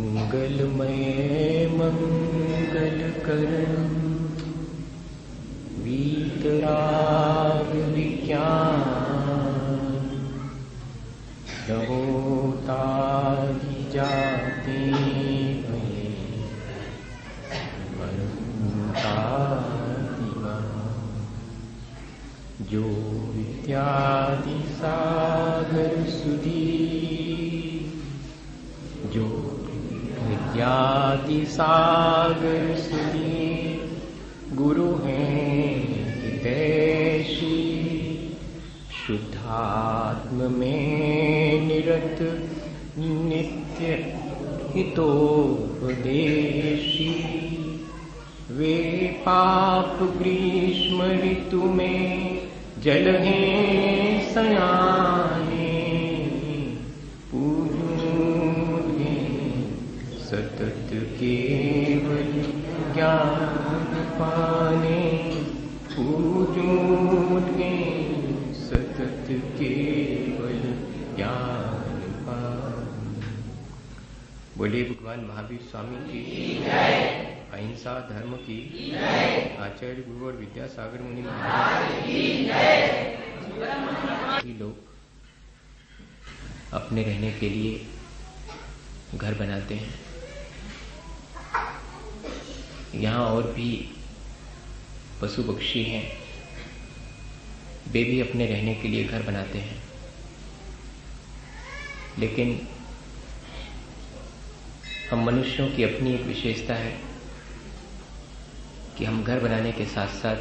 मंगलमय मंगलकरण वीतराग विज्ञान रहोतादि जाते जो विद्यादि सागर सुधी जो विद्यादि सागर सुधी गुरु हैं हितैषी शुद्धात्म में निरत नित्य हितोपदेशी वे पाप ग्रीष्म ऋतु में जल हैं सयाने पूजूंगे सतत केवल ज्ञान पाने पूजूंगे सतत केवल ज्ञान पाने। बोले भगवान महावीर स्वामी की अहिंसा धर्म की आचार्य गुरु और विद्यासागर मुनि महाराज की लोग अपने रहने के लिए घर बनाते हैं। यहाँ और भी पशु पक्षी हैं, वे भी अपने रहने के लिए घर बनाते हैं। लेकिन हम मनुष्यों की अपनी एक विशेषता है कि हम घर बनाने के साथ साथ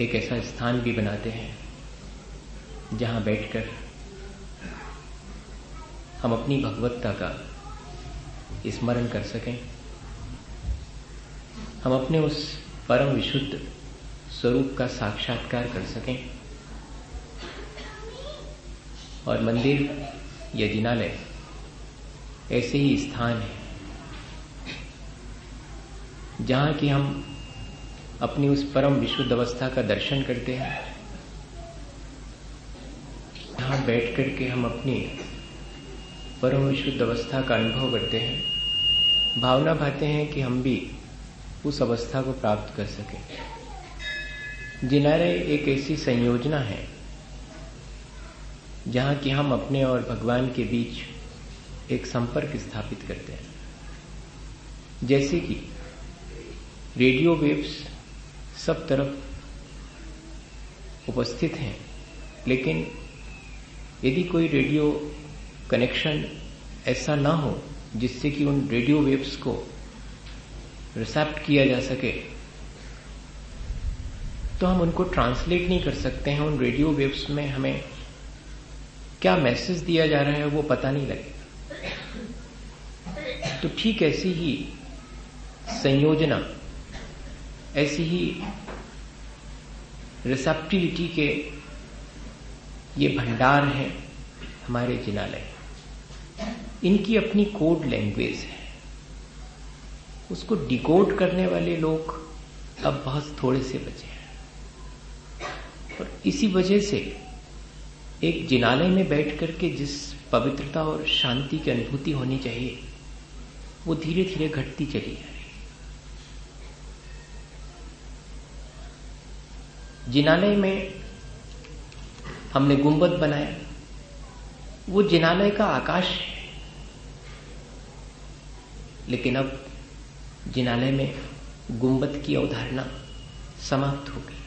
एक ऐसा स्थान भी बनाते हैं जहां बैठकर हम अपनी भगवत्ता का स्मरण कर सकें, हम अपने उस परम विशुद्ध स्वरूप का साक्षात्कार कर सकें। और मंदिर या जिनालय ऐसे ही स्थान है जहां कि हम अपनी उस परम विशुद्ध अवस्था का दर्शन करते हैं, जहां बैठ करके हम अपनी परम विशुद्ध अवस्था का अनुभव करते हैं, भावना भाते हैं कि हम भी उस अवस्था को प्राप्त कर सकें। जिनालय एक ऐसी संयोजना है जहां कि हम अपने और भगवान के बीच एक संपर्क स्थापित करते हैं। जैसे कि रेडियो वेव्स सब तरफ उपस्थित हैं, लेकिन यदि कोई रेडियो कनेक्शन ऐसा ना हो जिससे कि उन रेडियो वेव्स को रिसेप्ट किया जा सके, तो हम उनको ट्रांसलेट नहीं कर सकते हैं। उन रेडियो वेव्स में हमें क्या मैसेज दिया जा रहा है वो पता नहीं लगेगा। तो ठीक ऐसी ही संयोजना, ऐसी ही रिसेप्टिविटी के ये भंडार है हमारे जिनालय। इनकी अपनी कोड लैंग्वेज है, उसको डिकोड करने वाले लोग अब बहुत थोड़े से बचे हैं। और इसी वजह से एक जिनालय में बैठ करके जिस पवित्रता और शांति की अनुभूति होनी चाहिए वो धीरे धीरे घटती चली जा रही। जिनालय में हमने गुंबद बनाया, वो जिनालय का आकाश है। लेकिन अब जिनालय में गुंबद की अवधारणा समाप्त हो गई।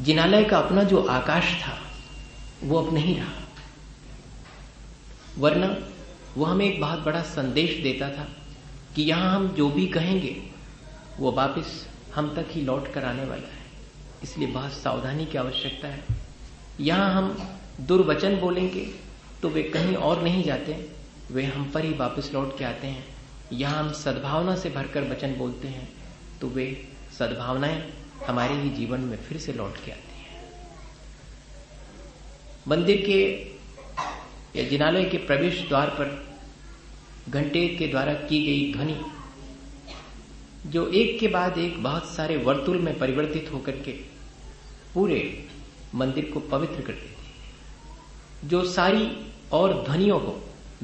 जिनालय का अपना जो आकाश था वो अब नहीं रहा, वरना वो हमें एक बहुत बड़ा संदेश देता था कि यहां हम जो भी कहेंगे वो वापस हम तक ही लौट कर आने वाला है। इसलिए बहुत सावधानी की आवश्यकता है। यहां हम दुर्वचन बोलेंगे तो वे कहीं और नहीं जाते, वे हम पर ही वापस लौट के आते हैं। यहां हम सद्भावना से भरकर वचन बोलते हैं तो वे सद्भावनाएं हमारे ही जीवन में फिर से लौट के आती हैं। मंदिर के या जिनालय के प्रवेश द्वार पर घंटे के द्वारा की गई ध्वनि जो एक के बाद एक बहुत सारे वर्तुल में परिवर्तित होकर के पूरे मंदिर को पवित्र कर देती है, जो सारी और ध्वनियों को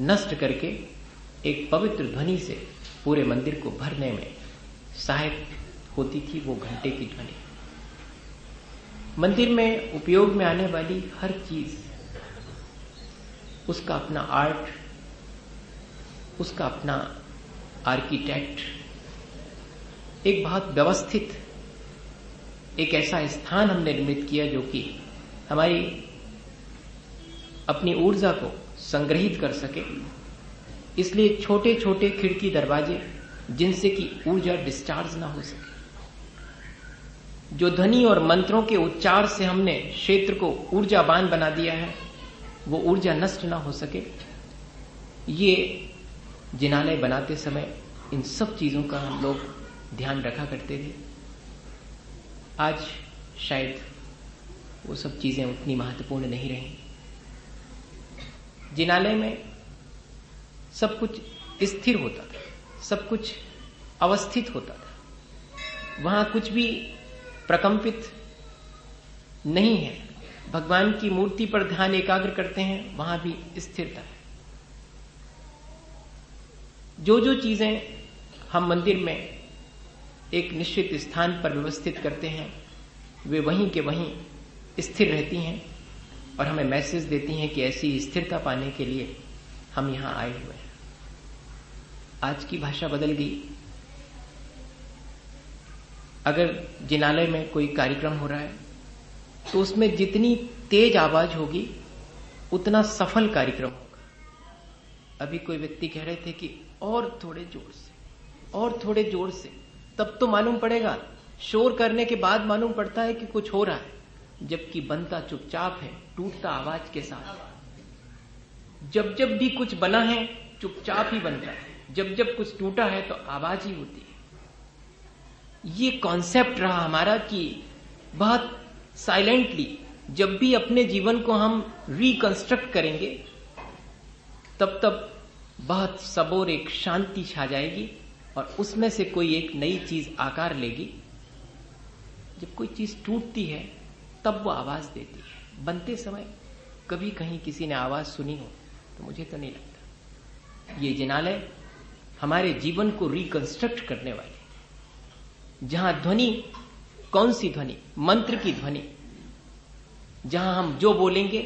नष्ट करके एक पवित्र ध्वनि से पूरे मंदिर को भरने में सहायक होती थी, वो घंटे की ध्वनि। मंदिर में उपयोग में आने वाली हर चीज, उसका अपना आर्ट, उसका अपना आर्किटेक्ट, एक बहुत व्यवस्थित एक ऐसा स्थान हमने निर्मित किया जो कि हमारी अपनी ऊर्जा को संग्रहित कर सके। इसलिए छोटे छोटे खिड़की दरवाजे जिनसे कि ऊर्जा डिस्चार्ज ना हो सके, जो ध्वनि और मंत्रों के उच्चार से हमने क्षेत्र को ऊर्जावान बना दिया है, वो ऊर्जा नष्ट ना हो सके। ये जिनालय बनाते समय इन सब चीजों का हम लोग ध्यान रखा करते थे। आज शायद वो सब चीजें उतनी महत्वपूर्ण नहीं रही। जिनालय में सब कुछ स्थिर होता था, सब कुछ अवस्थित होता था, वहां कुछ भी प्रकंपित नहीं है। भगवान की मूर्ति पर ध्यान एकाग्र करते हैं, वहां भी स्थिरता है। जो जो चीजें हम मंदिर में एक निश्चित स्थान पर व्यवस्थित करते हैं, वे वहीं के वहीं स्थिर रहती हैं और हमें मैसेज देती हैं कि ऐसी स्थिरता पाने के लिए हम यहां आए हुए हैं। आज की भाषा बदल गई। अगर जिनालय में कोई कार्यक्रम हो रहा है तो उसमें जितनी तेज आवाज होगी उतना सफल कार्यक्रम होगा। अभी कोई व्यक्ति कह रहे थे कि और थोड़े जोर से, और थोड़े जोर से, तब तो मालूम पड़ेगा। शोर करने के बाद मालूम पड़ता है कि कुछ हो रहा है, जबकि बनता चुपचाप है, टूटता आवाज के साथ। जब जब भी कुछ बना है चुपचाप ही बनता है, जब जब कुछ टूटा है तो आवाज ही होती है। ये कॉन्सेप्ट रहा हमारा कि बहुत साइलेंटली जब भी अपने जीवन को हम रिकंस्ट्रक्ट करेंगे तब तब बहुत सबोर एक शांति छा जाएगी और उसमें से कोई एक नई चीज आकार लेगी। जब कोई चीज टूटती है तब वो आवाज देती है। बनते समय कभी कहीं किसी ने आवाज सुनी हो तो मुझे तो नहीं लगता। ये जिनालय हमारे जीवन को रिकंस्ट्रक्ट करने वाले, जहां ध्वनि, कौन सी ध्वनि? मंत्र की ध्वनि। जहां हम जो बोलेंगे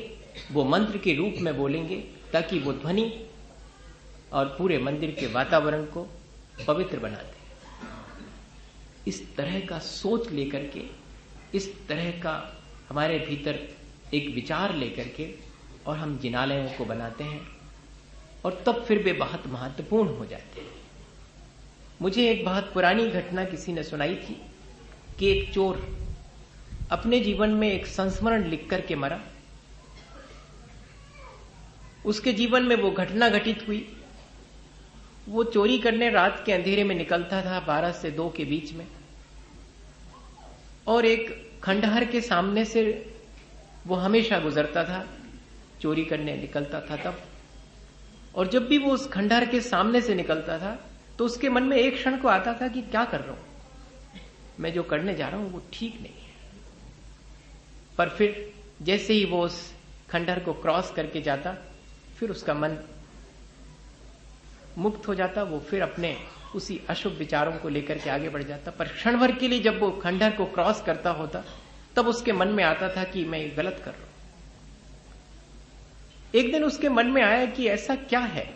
वो मंत्र के रूप में बोलेंगे ताकि वो ध्वनि और पूरे मंदिर के वातावरण को पवित्र बना दे। इस तरह का सोच लेकर के, इस तरह का हमारे भीतर एक विचार लेकर के और हम जिनालयों को बनाते हैं और तब फिर वे बहुत महत्वपूर्ण हो जाते हैं। मुझे एक बहुत पुरानी घटना किसी ने सुनाई थी कि एक चोर अपने जीवन में एक संस्मरण लिख करके मरा। उसके जीवन में वो घटना घटित हुई। वो चोरी करने रात के अंधेरे में निकलता था 12 से 2 के बीच में, और एक खंडहर के सामने से वो हमेशा गुजरता था, चोरी करने निकलता था तब। और जब भी वो उस खंडहर के सामने से निकलता था तो उसके मन में एक क्षण को आता था कि क्या कर रहा हूं मैं, जो करने जा रहा हूं वो ठीक नहीं है। पर फिर जैसे ही वो उस खंडहर को क्रॉस करके जाता, फिर उसका मन मुक्त हो जाता, वो फिर अपने उसी अशुभ विचारों को लेकर के आगे बढ़ जाता। पर क्षण भर के लिए जब वो खंडहर को क्रॉस करता होता तब उसके मन में आता था कि मैं गलत कर रहा हूं। एक दिन उसके मन में आया कि ऐसा क्या है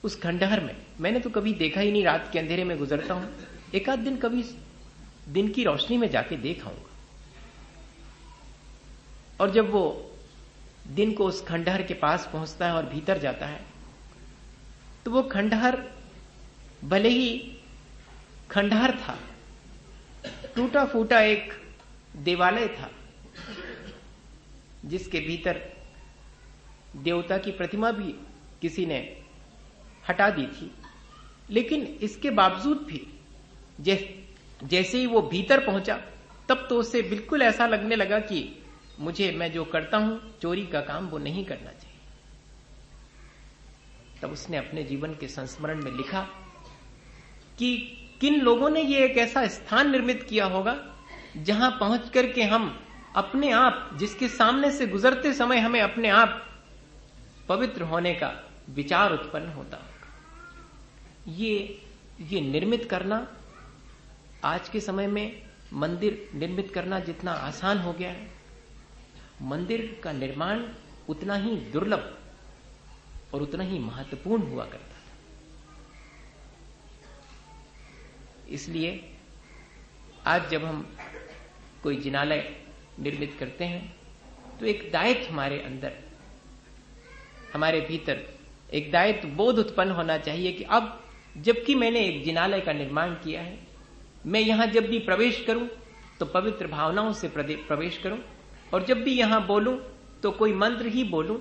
उस खंडहर में, मैंने तो कभी देखा ही नहीं, रात के अंधेरे में गुजरता हूं, एक आध दिन कभी दिन की रोशनी में जाके देख आऊंगा। और जब वो दिन को उस खंडहर के पास पहुंचता है और भीतर जाता है तो वो खंडहर भले ही खंडहर था, टूटा फूटा एक देवालय था जिसके भीतर देवता की प्रतिमा भी किसी ने हटा दी थी, लेकिन इसके बावजूद भी जैसे ही वो भीतर पहुंचा तब तो उसे बिल्कुल ऐसा लगने लगा कि मैं जो करता हूं चोरी का काम वो नहीं करना चाहिए। तब उसने अपने जीवन के संस्मरण में लिखा कि किन लोगों ने ये एक ऐसा स्थान निर्मित किया होगा जहां पहुंच करके हम अपने आप, जिसके सामने से गुजरते समय हमें अपने आप पवित्र होने का विचार उत्पन्न होता होगा। ये निर्मित करना आज के समय में मंदिर निर्मित करना जितना आसान हो गया है, मंदिर का निर्माण उतना ही दुर्लभ और उतना ही महत्वपूर्ण हुआ करता था। इसलिए आज जब हम कोई जिनालय निर्मित करते हैं तो एक दायित्व हमारे अंदर, हमारे भीतर एक दायित्व बोध उत्पन्न होना चाहिए कि अब जबकि मैंने एक जिनालय का निर्माण किया है, मैं यहां जब भी प्रवेश करूं तो पवित्र भावनाओं से प्रवेश करूं, और जब भी यहां बोलूं तो कोई मंत्र ही बोलूं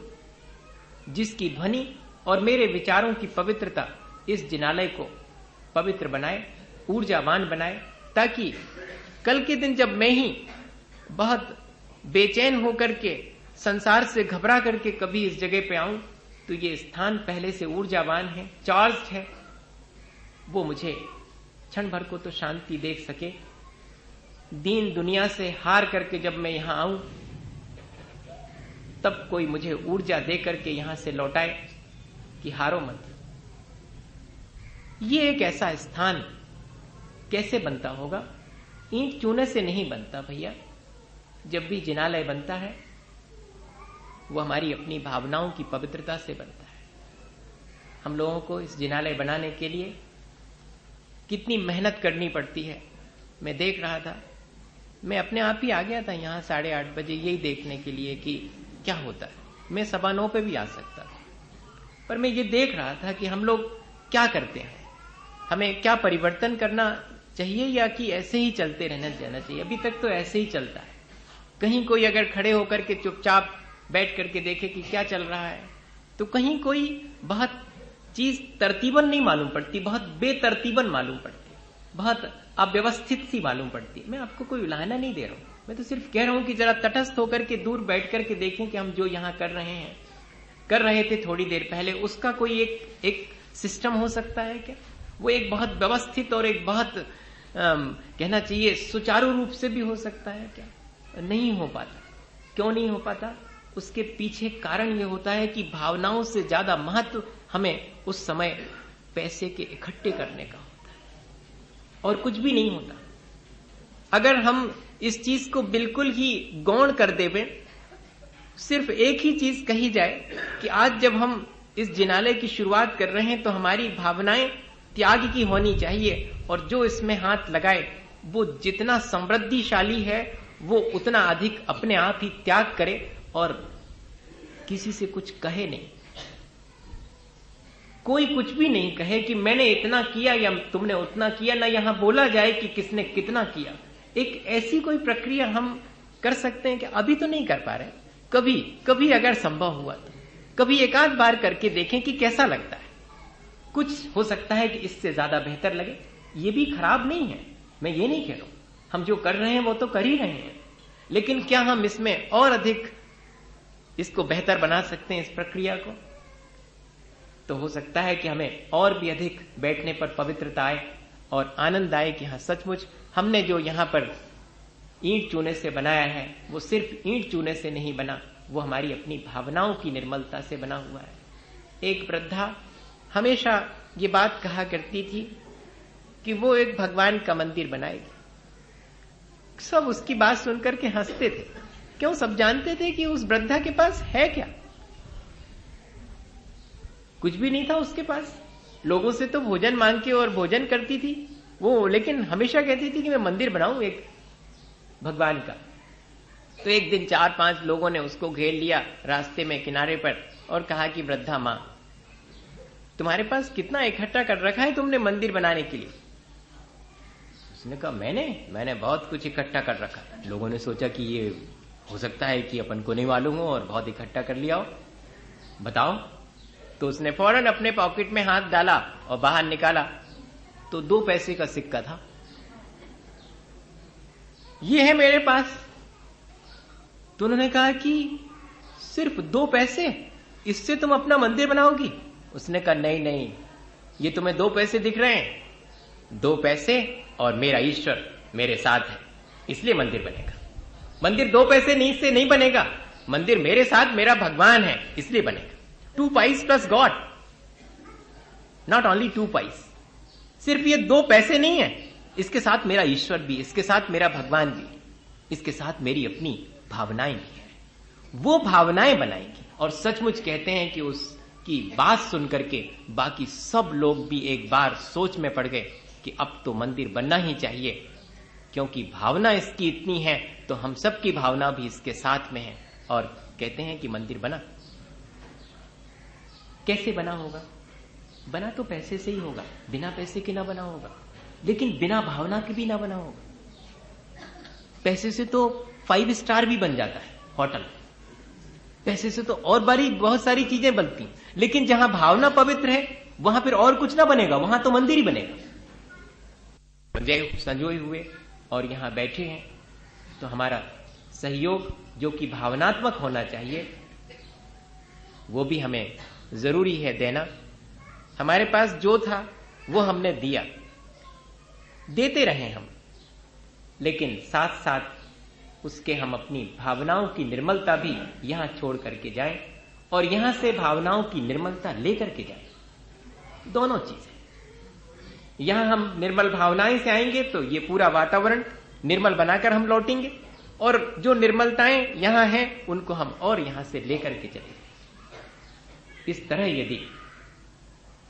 जिसकी ध्वनि और मेरे विचारों की पवित्रता इस जिनालय को पवित्र बनाए, ऊर्जावान बनाए, ताकि कल के दिन जब मैं ही बहुत बेचैन होकर के संसार से घबरा करके कभी इस जगह पे आऊं तो ये स्थान पहले से ऊर्जावान है, चार्ज है, वो मुझे क्षण भर को तो शांति दे सके। दीन दुनिया से हार करके जब मैं यहां आऊं तब कोई मुझे ऊर्जा दे करके यहां से लौटाए कि हारो मत। ये एक ऐसा स्थान कैसे बनता होगा? ईंट चूने से नहीं बनता भैया। जब भी जिनालय बनता है वो हमारी अपनी भावनाओं की पवित्रता से बनता है। हम लोगों को इस जिनालय बनाने के लिए कितनी मेहनत करनी पड़ती है। मैं देख रहा था, मैं अपने आप ही आ गया था यहां 8:30 बजे यही देखने के लिए कि क्या होता है। मैं 9:15 पे भी आ सकता था, पर मैं ये देख रहा था कि हम लोग क्या करते हैं, हमें क्या परिवर्तन करना चाहिए या कि ऐसे ही चलते रहना जाना चाहिए। अभी तक तो ऐसे ही चलता है। कहीं कोई अगर खड़े होकर के चुपचाप बैठ करके देखे कि क्या चल रहा है, तो कहीं कोई बहुत चीज तरतीबन नहीं मालूम पड़ती, बहुत बेतरतीबन मालूम पड़ती, बहुत अव्यवस्थित सी मालूम पड़ती। मैं आपको कोई उलाहना नहीं दे रहा हूं, मैं तो सिर्फ कह रहा हूं कि जरा तटस्थ होकर के दूर बैठ करके देखें कि हम जो यहां कर रहे थे थोड़ी देर पहले, उसका कोई एक सिस्टम हो सकता है क्या? वो एक बहुत व्यवस्थित और एक बहुत कहना चाहिए सुचारू रूप से भी हो सकता है क्या? नहीं हो पाता। क्यों नहीं हो पाता? उसके पीछे कारण ये होता है कि भावनाओं से ज्यादा महत्व हमें उस समय पैसे के इकट्ठे करने का होता है और कुछ भी नहीं होता। अगर हम इस चीज को बिल्कुल ही गौण कर देवें, सिर्फ एक ही चीज कही जाए कि आज जब हम इस जिनालय की शुरुआत कर रहे हैं तो हमारी भावनाएं त्याग की होनी चाहिए, और जो इसमें हाथ लगाए वो जितना समृद्धिशाली है वो उतना अधिक अपने आप ही त्याग करे और किसी से कुछ कहे नहीं। कोई कुछ भी नहीं कहे कि मैंने इतना किया या तुमने उतना किया, ना यहां बोला जाए कि किसने कितना किया। एक ऐसी कोई प्रक्रिया हम कर सकते हैं कि अभी तो नहीं कर पा रहे, कभी कभी अगर संभव हुआ तो कभी एक आध बार करके देखें कि कैसा लगता है। कुछ हो सकता है कि इससे ज्यादा बेहतर लगे, ये भी खराब नहीं है, मैं ये नहीं कह रहा हूं। हम जो कर रहे हैं वो तो कर ही रहे हैं, लेकिन क्या हम इसमें और अधिक इसको बेहतर बना सकते हैं इस प्रक्रिया को? तो हो सकता है कि हमें और भी अधिक बैठने पर पवित्रता आए और आनंद आए कि हाँ सचमुच हमने जो यहां पर ईंट चूने से बनाया है वो सिर्फ ईंट चूने से नहीं बना, वो हमारी अपनी भावनाओं की निर्मलता से बना हुआ है। एक वृद्धा हमेशा ये बात कहा करती थी कि वो एक भगवान का मंदिर बनाएगी। सब उसकी बात सुनकर के हंसते थे। क्यों? सब जानते थे कि उस वृद्धा के पास है क्या? कुछ भी नहीं था उसके पास। लोगों से तो भोजन मांग के और भोजन करती थी वो, लेकिन हमेशा कहती थी कि मैं मंदिर बनाऊं एक भगवान का। तो एक दिन 4-5 लोगों ने उसको घेर लिया रास्ते में किनारे पर और कहा कि वृद्धा मां, तुम्हारे पास कितना इकट्ठा कर रखा है तुमने मंदिर बनाने के लिए? उसने कहा मैंने बहुत कुछ इकट्ठा कर रखा। लोगों ने सोचा कि ये हो सकता है कि अपन को नहीं मालूम हो और बहुत इकट्ठा कर लिया हो, बताओ। तो उसने फौरन अपने पॉकेट में हाथ डाला और बाहर निकाला तो 2 पैसे का सिक्का था। ये है मेरे पास। तो उन्होंने कहा कि सिर्फ 2 पैसे, इससे तुम अपना मंदिर बनाओगी? उसने कहा नहीं नहीं, ये तुम्हें 2 पैसे दिख रहे हैं, 2 पैसे और मेरा ईश्वर मेरे साथ है, इसलिए मंदिर बनेगा। मंदिर 2 पैसे नहीं से नहीं बनेगा, मंदिर मेरे साथ मेरा भगवान है इसलिए बनेगा। 2 price plus God, not only 2 price. सिर्फ ये 2 पैसे नहीं है, इसके साथ मेरा ईश्वर भी, इसके साथ मेरा भगवान भी, इसके साथ मेरी अपनी भावनाएं भी है। वो भावनाएं बनाएंगी। और सचमुच कहते हैं कि उसकी बात सुनकर के बाकी सब लोग भी एक बार सोच में पड़ गए कि अब तो मंदिर बनना ही चाहिए, क्योंकि भावना इसकी इतनी है तो हम सब की भावना भी इसके साथ में है। और कहते हैं कि मंदिर बना। कैसे बना होगा? बना तो पैसे से ही होगा, बिना पैसे के ना बना होगा, लेकिन बिना भावना के भी ना बना होगा। पैसे से तो 5 स्टार भी बन जाता है होटल, पैसे से तो और बहुत सारी चीजें बनती, लेकिन जहां भावना पवित्र है वहां फिर और कुछ ना बनेगा, वहां तो मंदिर ही बनेगा। संजोए हुए और यहां बैठे हैं तो हमारा सहयोग जो कि भावनात्मक होना चाहिए वो भी हमें जरूरी है देना। हमारे पास जो था वो हमने दिया, देते रहे हम, लेकिन साथ साथ उसके हम अपनी भावनाओं की निर्मलता भी यहां छोड़ करके जाएं और यहां से भावनाओं की निर्मलता लेकर के जाएं। दोनों चीजें। यहां हम निर्मल भावनाएं से आएंगे तो ये पूरा वातावरण निर्मल बनाकर हम लौटेंगे, और जो निर्मलताएं यहां हैं उनको हम और यहां से लेकर के चलेंगे। इस तरह यदि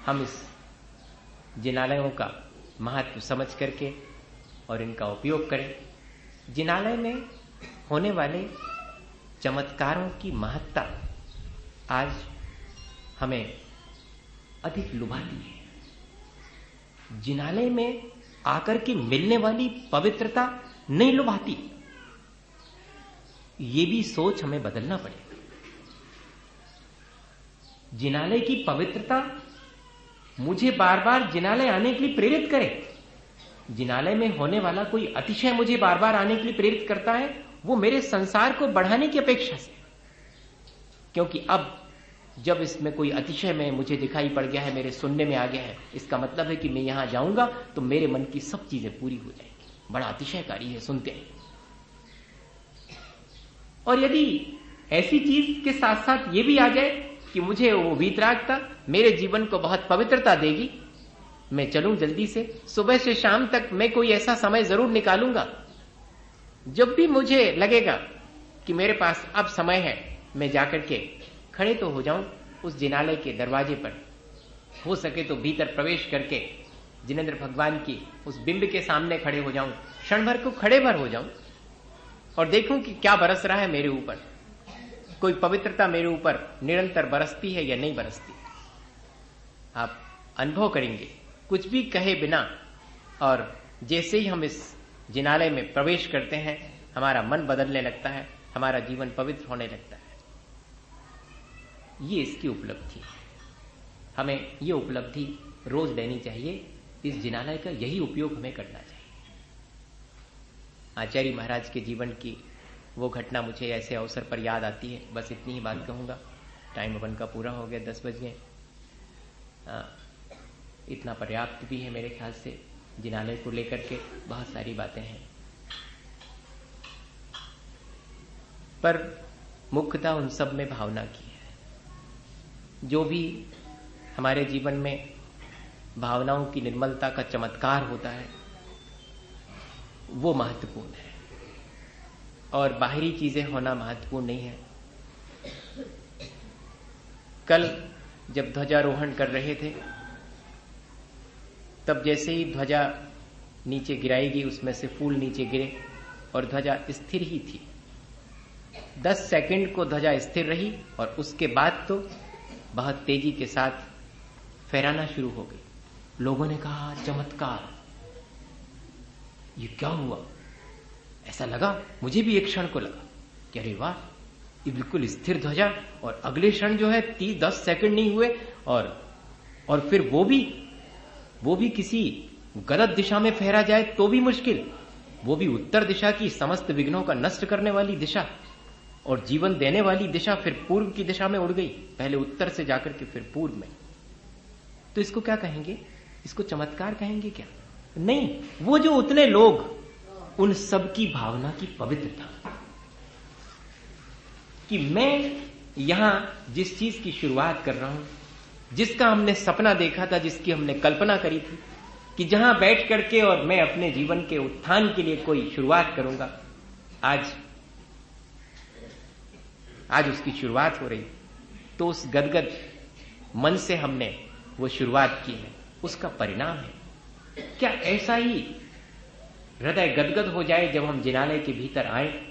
हम इस जिनालयों का महत्व समझ करके और इनका उपयोग करें, जिनालय में होने वाले चमत्कारों की महत्ता आज हमें अधिक लुभाती है। जिनालय में आकर के मिलने वाली पवित्रता नहीं लुभाती, ये भी सोच हमें बदलना पड़ेगा। जिनालय की पवित्रता मुझे बार बार जिनालय आने के लिए प्रेरित करे। जिनालय में होने वाला कोई अतिशय मुझे बार बार आने के लिए प्रेरित करता है, वो मेरे संसार को बढ़ाने की अपेक्षा से, क्योंकि अब जब इसमें कोई अतिशय में मुझे दिखाई पड़ गया है, मेरे सुनने में आ गया है, इसका मतलब है कि मैं यहां जाऊंगा तो मेरे मन की सब चीजें पूरी हो जाएंगी। बड़ा अतिशयकारी है, सुनते हैं। और यदि ऐसी चीज के साथ साथ ये भी आ जाए कि मुझे वो वीतरागता मेरे जीवन को बहुत पवित्रता देगी, मैं चलूं जल्दी से, सुबह से शाम तक मैं कोई ऐसा समय जरूर निकालूंगा जब भी मुझे लगेगा कि मेरे पास अब समय है, मैं जाकर के खड़े तो हो जाऊं उस जिनालय के दरवाजे पर, हो सके तो भीतर प्रवेश करके जिनेंद्र भगवान की उस बिंब के सामने खड़े हो जाऊं, क्षण भर को खड़े भर हो जाऊं और देखूं कि क्या बरस रहा है मेरे ऊपर, कोई पवित्रता मेरे ऊपर निरंतर बरसती है या नहीं बरसती। आप अनुभव करेंगे कुछ भी कहे बिना, और जैसे ही हम इस जिनालय में प्रवेश करते हैं हमारा मन बदलने लगता है, हमारा जीवन पवित्र होने लगता है। ये इसकी उपलब्धि है। हमें ये उपलब्धि रोज लेनी चाहिए। इस जिनालय का यही उपयोग हमें करना चाहिए। आचार्य महाराज के जीवन की वो घटना मुझे ऐसे अवसर पर याद आती है। बस इतनी ही बात कहूंगा, टाइम अपन का पूरा हो गया, 10 बज गए। इतना पर्याप्त भी है मेरे ख्याल से। जिनालय को लेकर के बहुत सारी बातें हैं, पर मुख्यतः उन सब में भावना की है। जो भी हमारे जीवन में भावनाओं की निर्मलता का चमत्कार होता है वो महत्वपूर्ण है, और बाहरी चीजें होना महत्वपूर्ण नहीं है। कल जब ध्वजारोहण कर रहे थे तब जैसे ही ध्वजा नीचे गिराई गई, उसमें से फूल नीचे गिरे और ध्वजा स्थिर ही थी। 10 सेकंड को ध्वजा स्थिर रही और उसके बाद तो बहुत तेजी के साथ फहराना शुरू हो गई। लोगों ने कहा चमत्कार, ये क्या हुआ? ऐसा लगा, मुझे भी एक क्षण को लगा कि अरे वाह, ये बिल्कुल स्थिर ध्वजा, और अगले क्षण जो है 10 सेकंड नहीं हुए और फिर वो भी किसी गलत दिशा में फहरा जाए तो भी मुश्किल, वो भी उत्तर दिशा की समस्त विघ्नों का नष्ट करने वाली दिशा और जीवन देने वाली दिशा फिर पूर्व की दिशा में उड़ गई। पहले उत्तर से जाकर के फिर पूर्व में। तो इसको क्या कहेंगे? इसको चमत्कार कहेंगे क्या? नहीं, वो जो उतने लोग, उन सब की भावना की पवित्रता, कि मैं यहां जिस चीज की शुरुआत कर रहा हूं, जिसका हमने सपना देखा था, जिसकी हमने कल्पना करी थी कि जहां बैठ करके और मैं अपने जीवन के उत्थान के लिए कोई शुरुआत करूंगा, आज उसकी शुरुआत हो रही। तो उस गदगद मन से हमने वो शुरुआत की है, उसका परिणाम है। क्या ऐसा ही हृदय गदगद हो जाए जब हम जिनालय के भीतर आए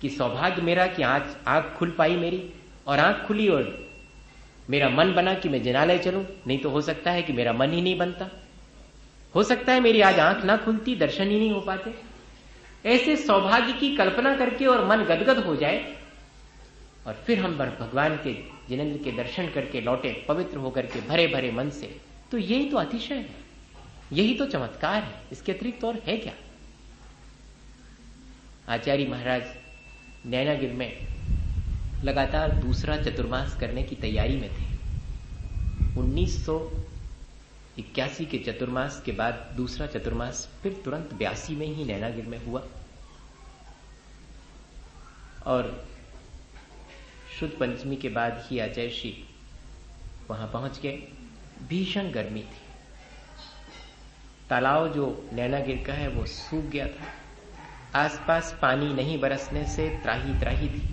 कि सौभाग्य मेरा कि आज आंख खुल पाई मेरी, और आंख खुली और मेरा मन बना कि मैं जिनालय चलूं। नहीं तो हो सकता है कि मेरा मन ही नहीं बनता, हो सकता है मेरी आज आंख ना खुलती, दर्शन ही नहीं हो पाते। ऐसे सौभाग्य की कल्पना करके और मन गदगद हो जाए, और फिर हम भगवान के जिनेंद्र के दर्शन करके लौटे पवित्र होकर के भरे भरे मन से, तो यही तो अतिशय है, यही तो चमत्कार है। इसके अतिरिक्त और है क्या? आचार्य महाराज नैनागिर में लगातार दूसरा चतुर्मास करने की तैयारी में थे। 1981 के चतुर्मास के बाद दूसरा चतुर्मास फिर तुरंत 82 में ही नैनागिर में हुआ, और शुद्ध पंचमी के बाद ही आचार्य श्री वहां पहुंच गए। भीषण गर्मी थी, तालाब जो नैनागिर का है वो सूख गया था, आसपास पानी नहीं बरसने से त्राही त्राही थी।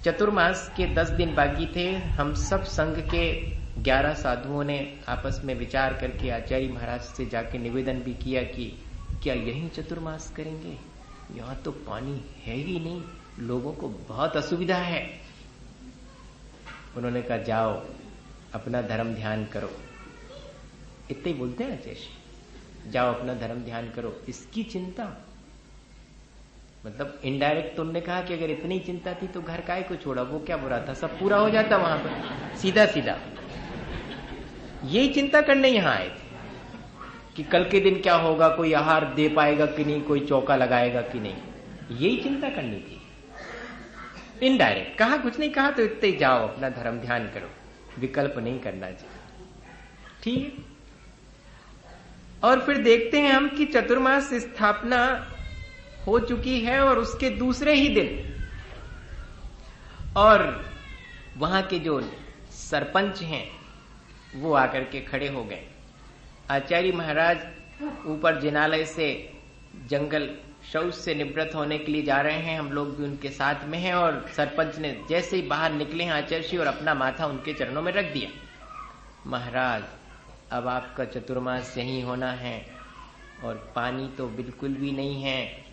चतुर्मास के 10 दिन बाकी थे। हम सब संघ के 11 साधुओं ने आपस में विचार करके आचार्य महाराज से जाके निवेदन भी किया कि क्या यही चतुर्मास करेंगे? यहां तो पानी है ही नहीं, लोगों को बहुत असुविधा है। उन्होंने कहा जाओ अपना धर्म ध्यान करो, इतने ही बोलते हैं आचार्य, जाओ अपना धर्म ध्यान करो, इसकी चिंता। मतलब इनडायरेक्ट तो उन्होंने कहा कि अगर इतनी चिंता थी तो घर काहे को छोड़ा, वो क्या बुरा था, सब पूरा हो जाता वहां पर। सीधा सीधा यही चिंता करने यहां आए थे कि कल के दिन क्या होगा, कोई आहार दे पाएगा कि नहीं, कोई चौका लगाएगा कि नहीं, यही चिंता करनी थी। इनडायरेक्ट कहा, कुछ नहीं कहा, तो इतने ही जाओ अपना धर्म ध्यान करो, विकल्प नहीं करना चाहिए। ठीक है। और फिर देखते हैं हम कि चतुर्मास स्थापना हो चुकी है, और उसके दूसरे ही दिन और वहां के जो सरपंच हैं वो आकर के खड़े हो गए। आचार्य महाराज ऊपर जिनालय से जंगल शौच से निवृत्त होने के लिए जा रहे हैं, हम लोग भी उनके साथ में हैं, और सरपंच ने जैसे ही बाहर निकले हैं आचार्य जी और अपना माथा उनके चरणों में रख दिया। महाराज अब आपका चतुर्मास यहीं होना है, और पानी तो बिल्कुल भी नहीं है,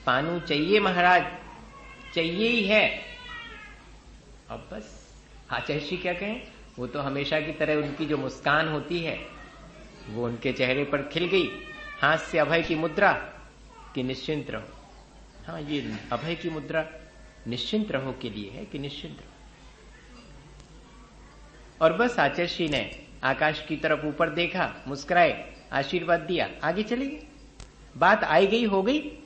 पानी चाहिए महाराज, चाहिए ही है। अब बस आचार्य जी क्या कहें, वो तो हमेशा की तरह उनकी जो मुस्कान होती है वो उनके चेहरे पर खिल गई, हाथ से अभय की मुद्रा कि निश्चिंत रहो। हाँ, ये अभय की मुद्रा निश्चिंत रहो के लिए है कि निश्चिंत रहो। और बस आचार्य श्री ने आकाश की तरफ ऊपर देखा, मुस्कुराए, आशीर्वाद दिया, आगे चले गए। बात आई गई हो गई।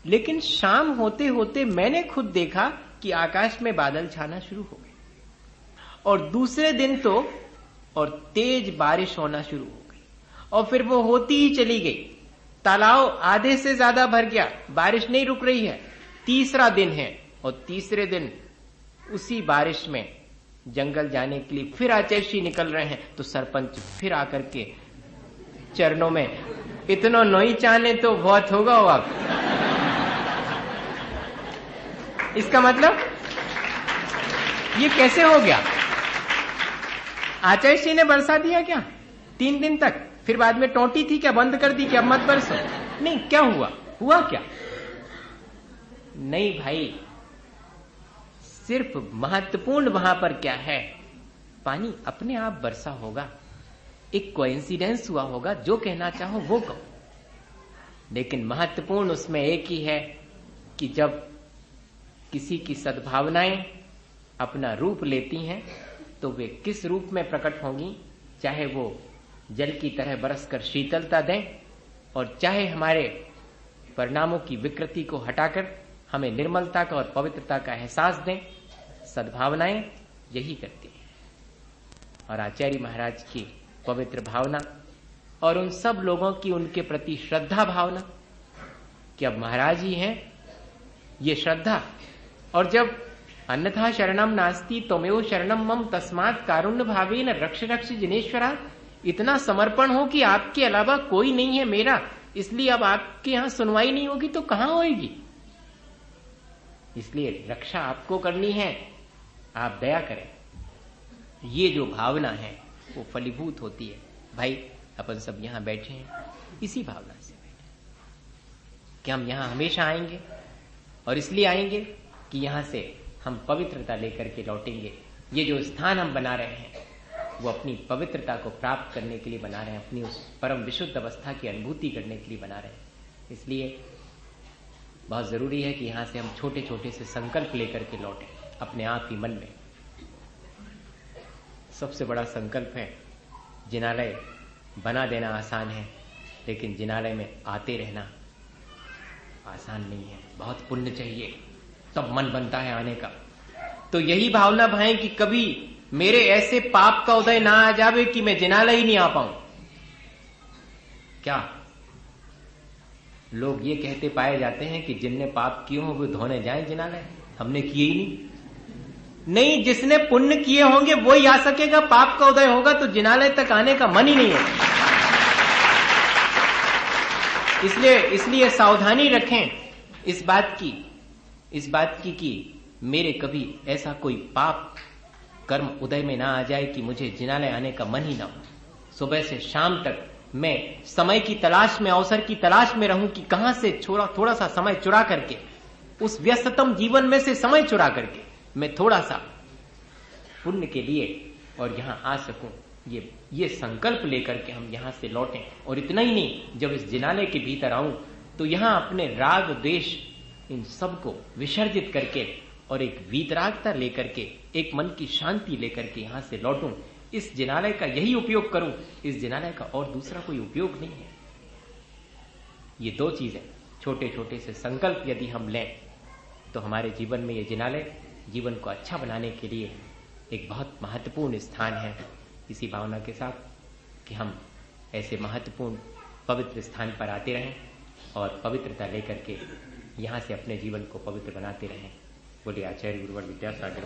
लेकिन शाम होते होते मैंने खुद देखा कि आकाश में बादल छाना शुरू हो गए, और दूसरे दिन तो और तेज बारिश होना शुरू हो गई, और फिर वो होती ही चली गई। तालाब आधे से ज्यादा भर गया, बारिश नहीं रुक रही है। तीसरा दिन है, और तीसरे दिन उसी बारिश में जंगल जाने के लिए फिर आचार्य जी निकल रहे हैं, तो सरपंच फिर आकर के चरणों में, इतना नहीं चाहने तो बहुत होगा हो आप। इसका मतलब ये कैसे हो गया? आचार्य जी ने बरसा दिया क्या 3 दिन तक? फिर बाद में टोंटी थी क्या, बंद कर दी क्या, अब मत बरसो? नहीं, क्या हुआ? हुआ क्या? नहीं भाई, सिर्फ महत्वपूर्ण वहां पर क्या है, पानी अपने आप बरसा होगा, एक कोइंसिडेंस हुआ होगा, जो कहना चाहो वो कहो। लेकिन महत्वपूर्ण उसमें एक ही है कि जब किसी की सद्भावनाएं अपना रूप लेती हैं तो वे किस रूप में प्रकट होंगी, चाहे वो जल की तरह बरसकर शीतलता दें, और चाहे हमारे परिणामों की विकृति को हटाकर हमें निर्मलता का और पवित्रता का एहसास दें। सद्भावनाएं यही करती हैं। और आचार्य महाराज की पवित्र भावना और उन सब लोगों की उनके प्रति श्रद्धा भावना कि अब महाराज ही हैं, ये श्रद्धा। और जब अन्यथा शरणम नास्ति त्वमेव शरणम मम तस्मात् कारुण्य भावेन रक्ष रक्ष जिनेश्वरा, इतना समर्पण हो कि आपके अलावा कोई नहीं है मेरा, इसलिए अब आपके यहां सुनवाई नहीं होगी तो कहां होगी, इसलिए रक्षा आपको करनी है, आप दया करें। ये जो भावना है वो फलीभूत होती है। भाई अपन सब यहां बैठे हैं इसी भावना से बैठे कि हम यहां हमेशा आएंगे, और इसलिए आएंगे कि यहां से हम पवित्रता लेकर के लौटेंगे। ये जो स्थान हम बना रहे हैं वो अपनी पवित्रता को प्राप्त करने के लिए बना रहे हैं, अपनी उस परम विशुद्ध अवस्था की अनुभूति करने के लिए बना रहे हैं। इसलिए बहुत जरूरी है कि यहां से हम छोटे छोटे से संकल्प लेकर के लौटें अपने आप ही मन में। सबसे बड़ा संकल्प है, जिनालय बना देना आसान है, लेकिन जिनालय में आते रहना आसान नहीं है, बहुत पुण्य चाहिए तब मन बनता है आने का। तो यही भावना भाएं कि कभी मेरे ऐसे पाप का उदय ना आ जावे कि मैं जिनालय ही नहीं आ पाऊं। क्या लोग ये कहते पाए जाते हैं कि जिनने पाप किए हों वो धोने जाएं जिनालय, हमने किए ही नहीं। जिसने पुण्य किए होंगे वो ही आ सकेगा, पाप का उदय होगा तो जिनालय तक आने का मन ही नहीं है। इसलिए सावधानी रखें इस बात की कि मेरे कभी ऐसा कोई पाप कर्म उदय में ना आ जाए कि मुझे जिनालय आने का मन ही ना हो। सुबह से शाम तक मैं समय की तलाश में, अवसर की तलाश में रहूं कि कहां से थोड़ा सा समय चुरा करके, उस व्यस्ततम जीवन में से समय चुरा करके मैं थोड़ा सा पुण्य के लिए और यहां आ सकूं। ये संकल्प लेकर के हम यहां से लौटें। और इतना ही नहीं, जब इस जिनालय के भीतर आऊं तो यहां अपने राग द्वेष इन सब को विसर्जित करके और एक वीतरागता लेकर के, एक मन की शांति लेकर के यहां से लौटूं। इस जिनालय का यही उपयोग करूं, इस जिनालय का और दूसरा कोई उपयोग नहीं है। ये दो चीजें, छोटे छोटे से संकल्प यदि हम लें तो हमारे जीवन में ये जिनालय जीवन को अच्छा बनाने के लिए एक बहुत महत्वपूर्ण स्थान है। इसी भावना के साथ कि हम ऐसे महत्वपूर्ण पवित्र स्थान पर आते रहें और पवित्रता लेकर के यहां से अपने जीवन को पवित्र बनाते रहें। बोलिए आचार्य गुरुवर विद्यासागर।